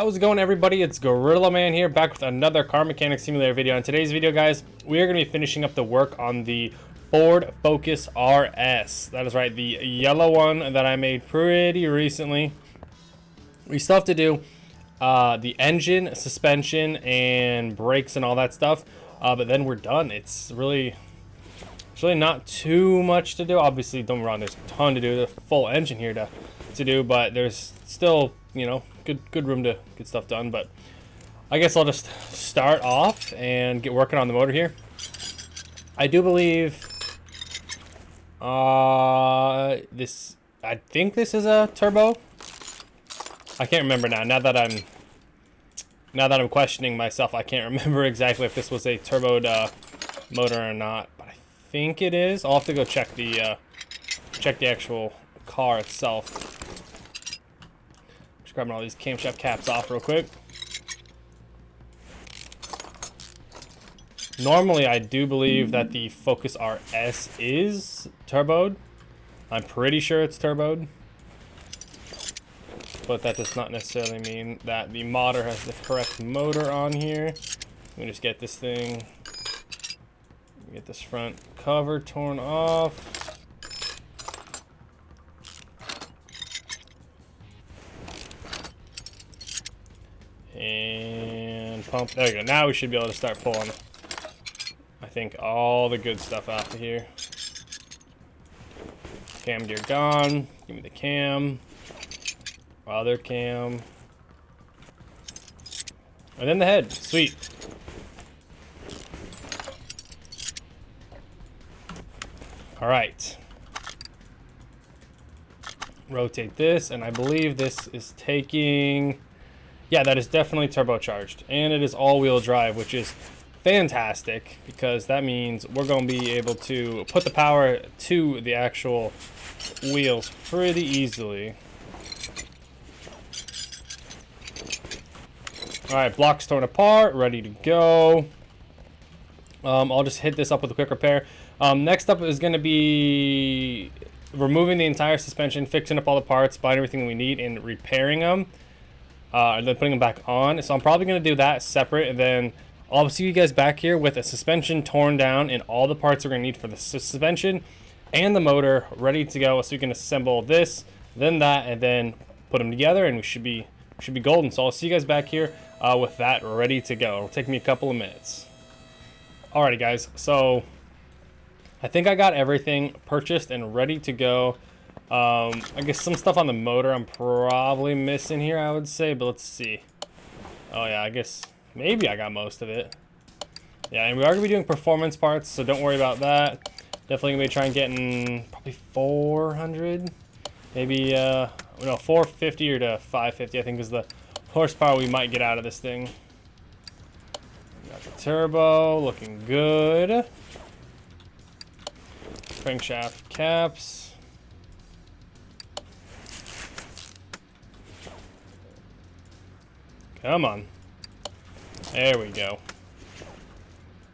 How's it going, everybody? It's Gorillaman here, back with another car mechanic simulator video. In today's video, guys, we are going to be finishing up the work on the Ford Focus RS. That is right, the yellow one that I made pretty recently. We still have to do the engine, suspension, and brakes and all that stuff, but then we're done. It's really not too much to do. Obviously, don't get me wrong, there's a ton to do. There's a full engine here to do, but there's still, you know, good room to get stuff done. But I guess I'll just start off and get working on the motor here. I do believe I think this is a turbo. I can't remember now. Now that I'm questioning myself, I can't remember exactly if this was a turboed motor or not. But I think it is. I'll have to go check the actual car itself. Just grabbing all these camshaft caps off real quick. Normally, I do believe that the Focus RS is turboed. I'm pretty sure it's turboed. But that does not necessarily mean that the modder has the correct motor on here. Let me just get this thing, get this front cover torn off. And pump. There we go. Now we should be able to start pulling, I think, all the good stuff out of here. Cam gear gone. Give me the cam. Other cam. And then the head. Sweet. Alright. Rotate this, and I believe this is taking... Yeah, that is definitely turbocharged. And it is all-wheel drive, which is fantastic, because that means we're going to be able to put the power to the actual wheels pretty easily. Alright, blocks torn apart, ready to go. I'll just hit this up with a quick repair. Next up is going to be removing the entire suspension, fixing up all the parts, buying everything we need, and repairing them. And then putting them back on. So I'm probably going to do that separate, and then I'll see you guys back here with a suspension torn down and all the parts we're going to need for the suspension and the motor ready to go, so we can assemble this, then that, and then put them together, and we should be golden. So I'll see you guys back here with that ready to go. It'll take me a couple of minutes. Alrighty, guys, so I think I got everything purchased and ready to go. I guess some stuff on the motor I'm probably missing here, I would say, but let's see. Oh yeah, I guess maybe I got most of it. Yeah, and we are going to be doing performance parts, so don't worry about that. Definitely going to be trying getting probably 400, maybe, no, 450 or to 550, I think is the horsepower we might get out of this thing. Got the turbo, looking good. Crankshaft caps. Come on. There we go.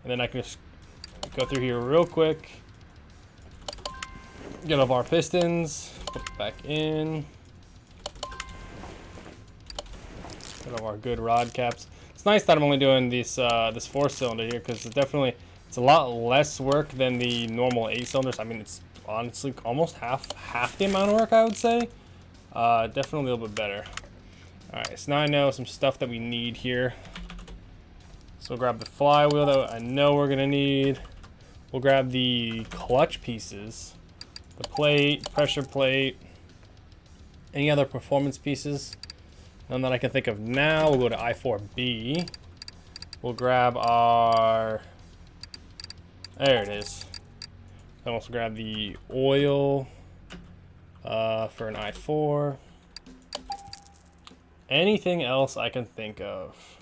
And then I can just go through here real quick. Get off our pistons. Put it back in. Get off our good rod caps. It's nice that I'm only doing this 4-cylinder here, because it's a lot less work than the normal 8-cylinders. I mean, it's honestly almost half the amount of work, I would say. Definitely a little bit better. Alright, so now I know some stuff that we need here. So we'll grab the flywheel that I know we're going to need. We'll grab the clutch pieces, the plate, pressure plate, any other performance pieces. None that I can think of now. We'll go to I4B. We'll grab our... There it is. Then we'll also grab the oil for an I4. Anything else I can think of?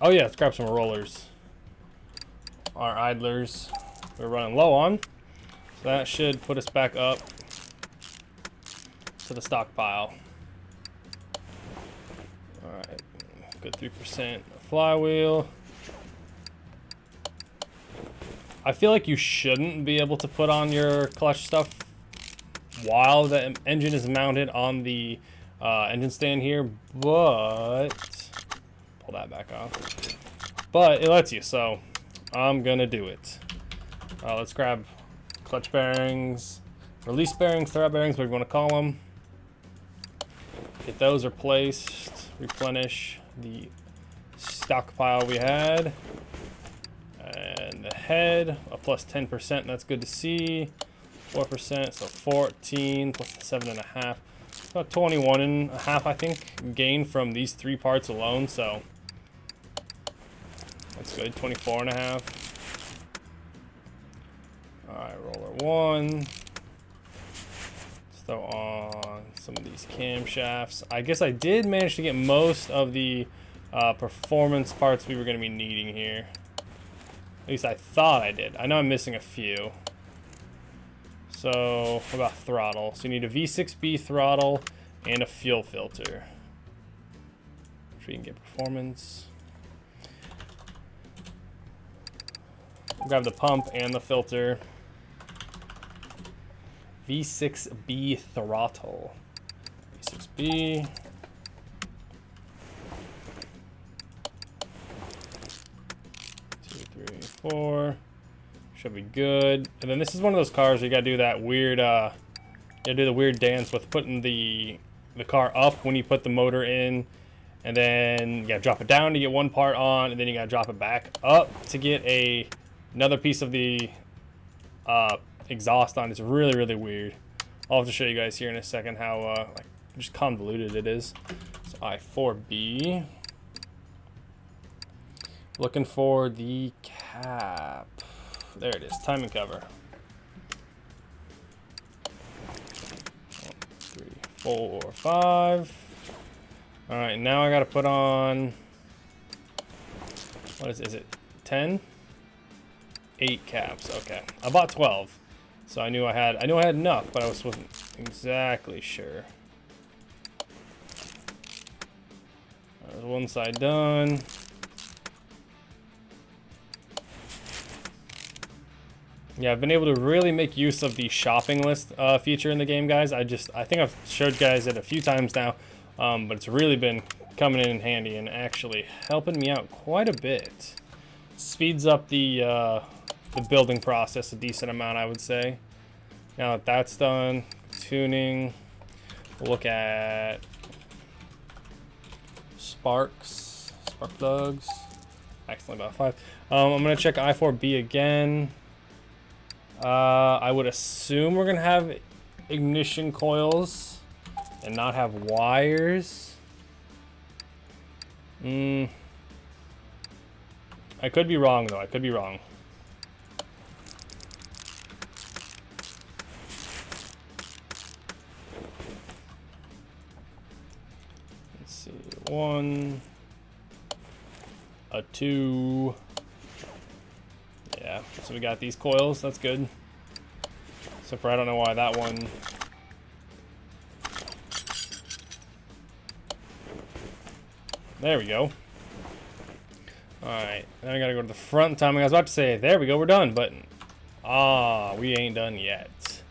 Oh yeah, let's grab some rollers. Our idlers we're running low on. So that should put us back up to the stockpile. Alright, good 3% flywheel. I feel like you shouldn't be able to put on your clutch stuff while the engine is mounted on the engine stand here, but pull that back off. But it lets you, so I'm gonna do it. Let's grab clutch bearings, release bearings, throwout bearings, whatever you want to call them. Get those replaced, replenish the stockpile we had. And the head, a plus 10%, that's good to see. 4%, so 14 plus 7.5. About 21.5, I think, gain from these 3 parts alone, so that's good. 24.5. Alright, roller 1. Let's throw on some of these camshafts. I guess I did manage to get most of the performance parts we were going to be needing here. At least I thought I did. I know I'm missing a few. So, what about throttle? So you need a V6B throttle and a fuel filter. So you can get performance. Grab the pump and the filter. V6B throttle. V6B. Four. Should be good. And then this is one of those cars where you gotta do that weird you gotta do the weird dance with putting the car up when you put the motor in, and then you gotta drop it down to get one part on, and then you gotta drop it back up to get another piece of the exhaust on. It's really, really weird. I'll have to show you guys here in a second how like just convoluted it is. So I4B. Looking for the cap. There it is, timing cover. 1, 3, 4, 5. All right, now I gotta put on, what is it, 10? 8 caps, okay. I bought 12, so I knew I had enough, but I wasn't exactly sure. There's one side done. Yeah, I've been able to really make use of the shopping list feature in the game, guys. I think I've showed you guys it a few times now, but it's really been coming in handy and actually helping me out quite a bit. Speeds up the building process a decent amount, I would say. Now that that's done, tuning, we'll look at spark plugs. Accidentally about 5. I'm gonna check I4B again. I would assume we're gonna have ignition coils and not have wires. I could be wrong though. I could be wrong. Let's see. 1, a 2. Yeah, so we got these coils, that's good. Except for I don't know why that one. There we go. Alright, now I gotta go to the front timing. I was about to say, there we go, we're done, but we ain't done yet.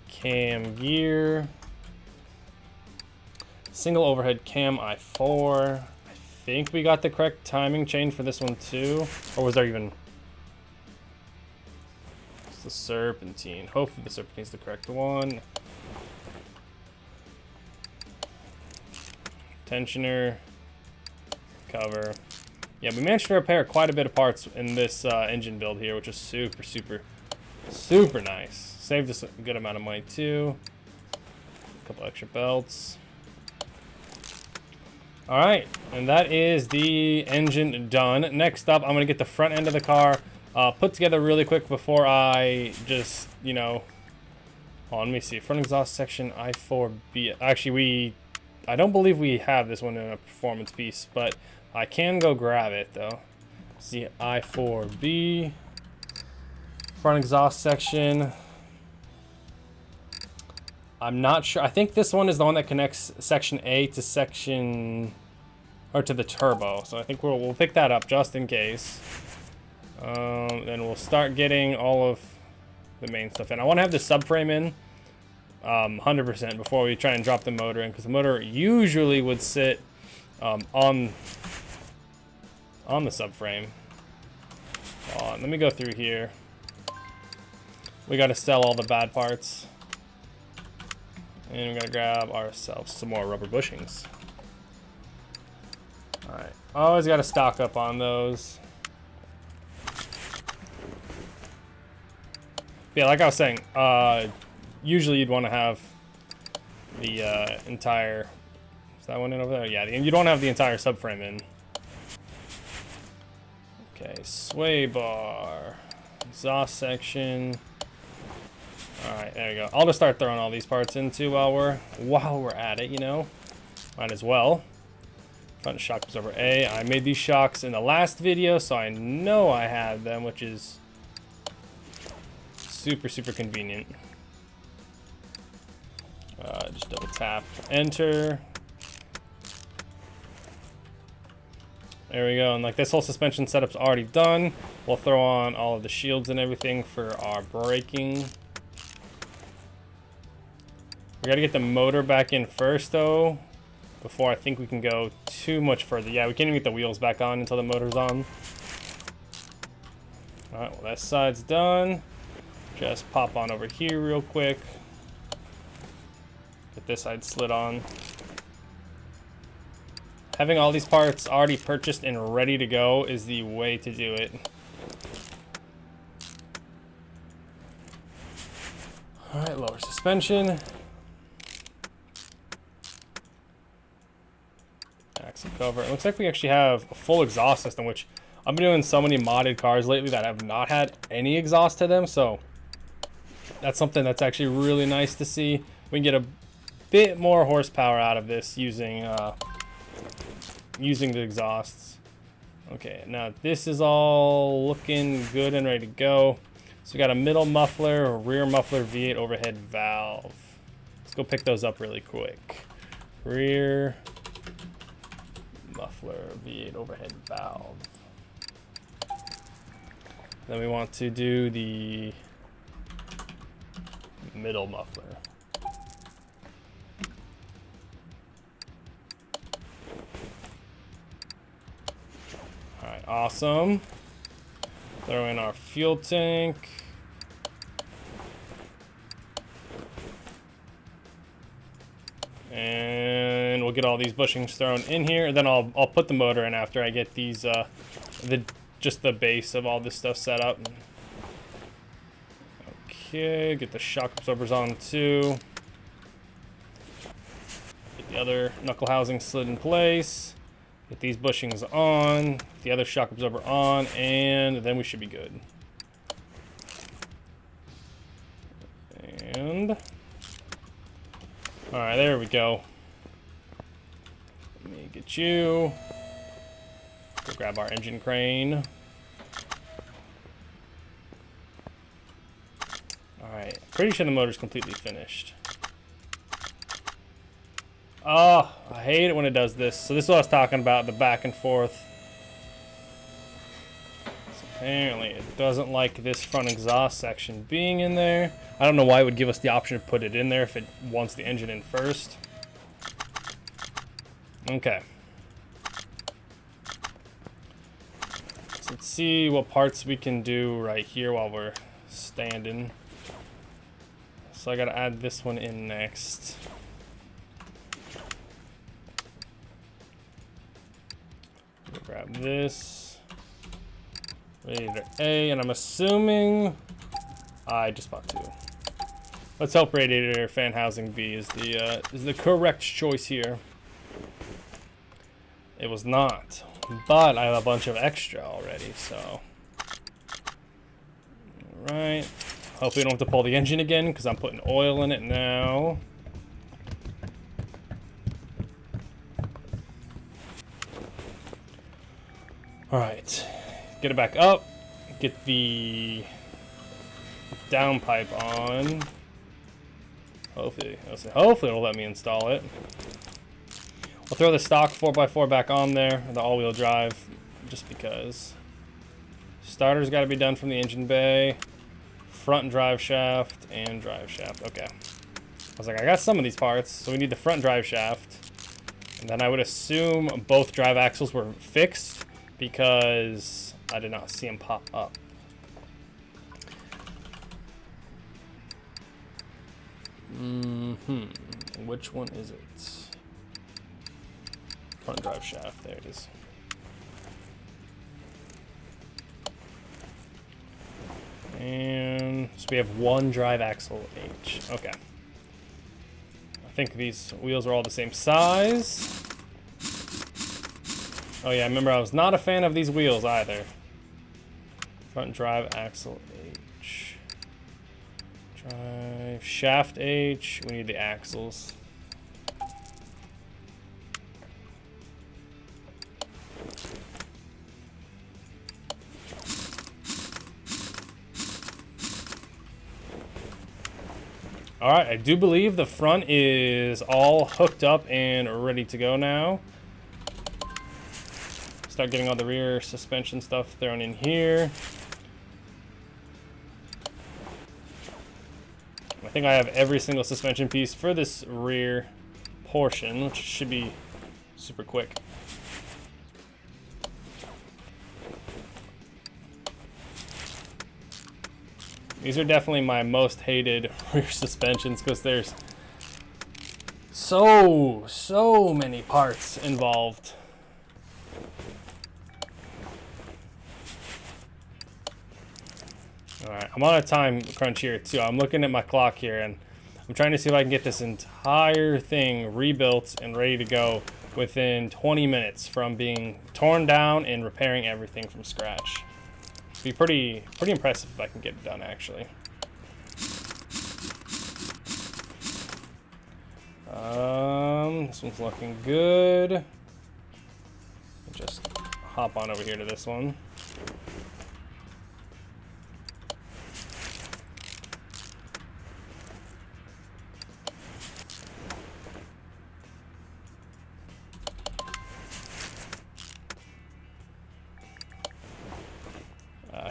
Cam gear. Single overhead cam I4. I think we got the correct timing chain for this one too, or was there even? It's the serpentine. Hopefully the serpentine's the correct one. Tensioner, cover. Yeah, we managed to repair quite a bit of parts in this engine build here, which is super, super, super nice. Saved us a good amount of money too. A couple extra belts. All right, and that is the engine done. Next up, I'm gonna get the front end of the car put together really quick before I just, you know, let me see, front exhaust section I4B. Actually, I don't believe we have this one in a performance piece, but I can go grab it though. See, I4B, front exhaust section. I'm not sure. I think this one is the one that connects section A to section, or to the turbo. So I think we'll pick that up just in case. Then we'll start getting all of the main stuff in. I want to have the subframe in 100% before we try and drop the motor in, because the motor usually would sit on the subframe. Let me go through here. We got to sell all the bad parts. And we got to grab ourselves some more rubber bushings. Alright, always got to stock up on those. Yeah, like I was saying, usually you'd want to have the entire... Is that one in over there? Yeah, you don't have the entire subframe in. Okay, sway bar, exhaust section. All right, there you go. I'll just start throwing all these parts into while we're at it, you know. Might as well. Front shock absorber A. I made these shocks in the last video, so I know I had them, which is super, super convenient. Just double tap, enter. There we go, and like this whole suspension setup's already done. We'll throw on all of the shields and everything for our braking. We gotta get the motor back in first though, before I think we can go too much further. Yeah, we can't even get the wheels back on until the motor's on. Alright, well that side's done. Just pop on over here real quick. Get this side slid on. Having all these parts already purchased and ready to go is the way to do it. Alright, lower suspension. Axle cover. It looks like we actually have a full exhaust system, which I've been doing so many modded cars lately that have not had any exhaust to them, so that's something that's actually really nice to see. We can get a bit more horsepower out of this using the exhausts. Okay, now this is all looking good and ready to go. So we got a middle muffler, a rear muffler, V8 overhead valve. Let's go pick those up really quick. Rear muffler, V8 overhead valve. Then we want to do the middle muffler. Alright, awesome. Throw in our fuel tank. And we'll get all these bushings thrown in here. And then I'll put the motor in after I get these just the base of all this stuff set up. Okay, get the shock absorbers on too. Get the other knuckle housing slid in place. Get these bushings on, the other shock absorber on, and then we should be good. And all right, there we go. Let me get you. Go grab our engine crane. All right, pretty sure the motor's completely finished. Oh, I hate it when it does this. So this is what I was talking about, the back and forth. So apparently it doesn't like this front exhaust section being in there. I don't know why it would give us the option to put it in there if it wants the engine in first. Okay. So let's see what parts we can do right here while we're standing. So I gotta add this one in next. Grab this. Radiator A, and I'm assuming I just bought two. Let's hope radiator fan housing B is the correct choice here. It was not, but I have a bunch of extra already, so. Alright. Hopefully we don't have to pull the engine again because I'm putting oil in it now. Alright, get it back up, get the downpipe on. Hopefully it'll let me install it. We'll throw the stock 4x4 back on there, the all-wheel drive, just because. Starter's got to be done from the engine bay, front drive shaft, and drive shaft. Okay. I was like, I got some of these parts, so we need the front drive shaft. And then I would assume both drive axles were fixed because I did not see them pop up. Which one is it? Front drive shaft, there it is. And so we have one drive axle H. Okay. I think these wheels are all the same size. Oh yeah, remember I was not a fan of these wheels either. Front drive axle H. Drive shaft H. We need the axles. All right, I do believe the front is all hooked up and ready to go now. Start getting all the rear suspension stuff thrown in here. I think I have every single suspension piece for this rear portion, which should be super quick. These are definitely my most hated rear suspensions because there's so many parts involved. Alright, I'm on a time crunch here too. I'm looking at my clock here and I'm trying to see if I can get this entire thing rebuilt and ready to go within 20 minutes from being torn down and repairing everything from scratch. Be pretty impressive if I can get it done, actually. This one's looking good. Just hop on over here to this one.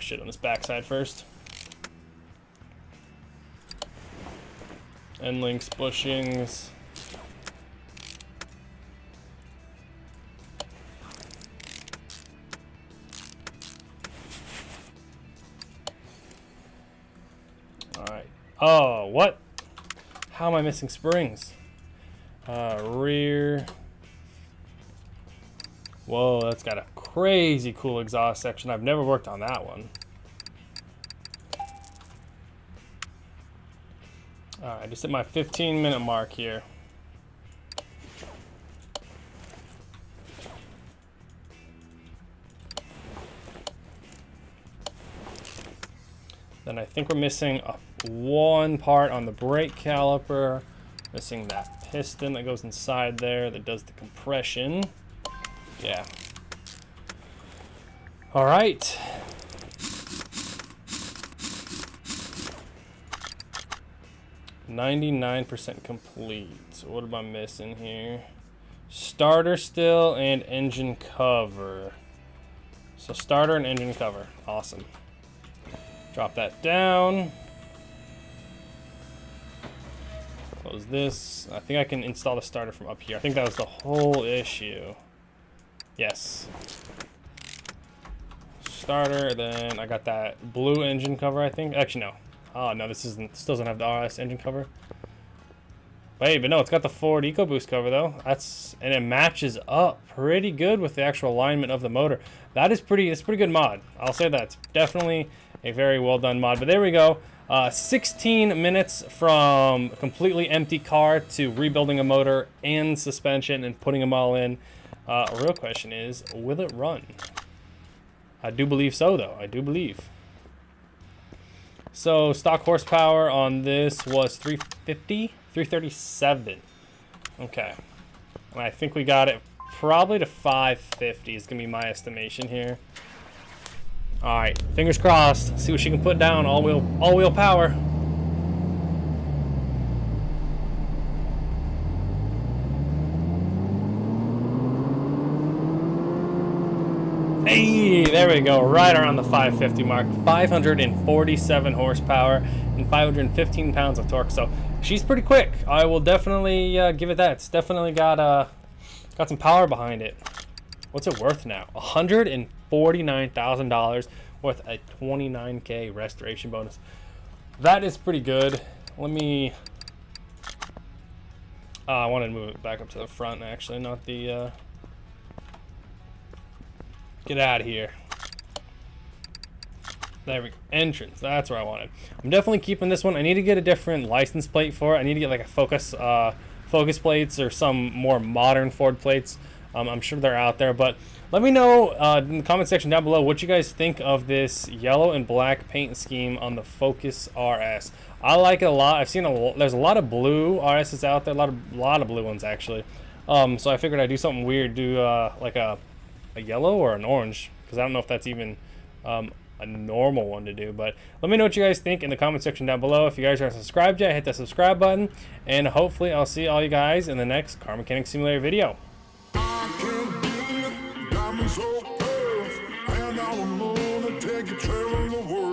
Shit on this backside first. End links, bushings. Alright. Oh, what? How am I missing springs? Rear. Whoa, that's got a crazy cool exhaust section. I've never worked on that one. Alright, just at my 15-minute mark here. Then I think we're missing one part on the brake caliper. Missing that piston that goes inside there that does the compression. Yeah. All right. %99 complete. So what am I missing here? Starter still and engine cover. So starter and engine cover. Awesome. Drop that down. Close this. I think I can install the starter from up here. I think that was the whole issue. Yes. Starter, then I got that blue engine cover, I think. Actually, no. Oh, no, this doesn't have the RS engine cover. Wait, but no, it's got the Ford EcoBoost cover, though. And it matches up pretty good with the actual alignment of the motor. It's a pretty good mod. I'll say that. It's definitely a very well done mod. But there we go. 16 minutes from a completely empty car to rebuilding a motor and suspension and putting them all in. A real question is, will it run? I do believe so, though. I do believe. So stock horsepower on this was 350, 337. Okay. And I think we got it probably to 550 is going to be my estimation here. All right, fingers crossed. See what she can put down. All wheel power. Hey, there we go, right around the 550 mark. 547 horsepower and 515 pounds of torque. So she's pretty quick. I will definitely give it that. It's definitely got some power behind it. What's it worth now? $149,000 worth a 29k restoration bonus. That is pretty good. Let me. I wanted to move it back up to the front, actually, not the. Get out of here. There we go. Entrance. That's where I wanted. I'm definitely keeping this one. I need to get a different license plate for it. I need to get like a focus plates or some more modern Ford plates. I'm sure they're out there, but let me know in the comment section down below what you guys think of this yellow and black paint scheme on the Focus RS. I like it a lot. I've seen there's a lot of blue RSs out there, a lot of blue ones actually. So I figured I'd do something weird, do like a yellow or an orange, because I don't know if that's even a normal one to do. But let me know what you guys think in the comment section down below. If you guys aren't subscribed yet, hit that subscribe button, and hopefully I'll see all you guys in the next Car Mechanic Simulator video. So and I will take you traveling the world.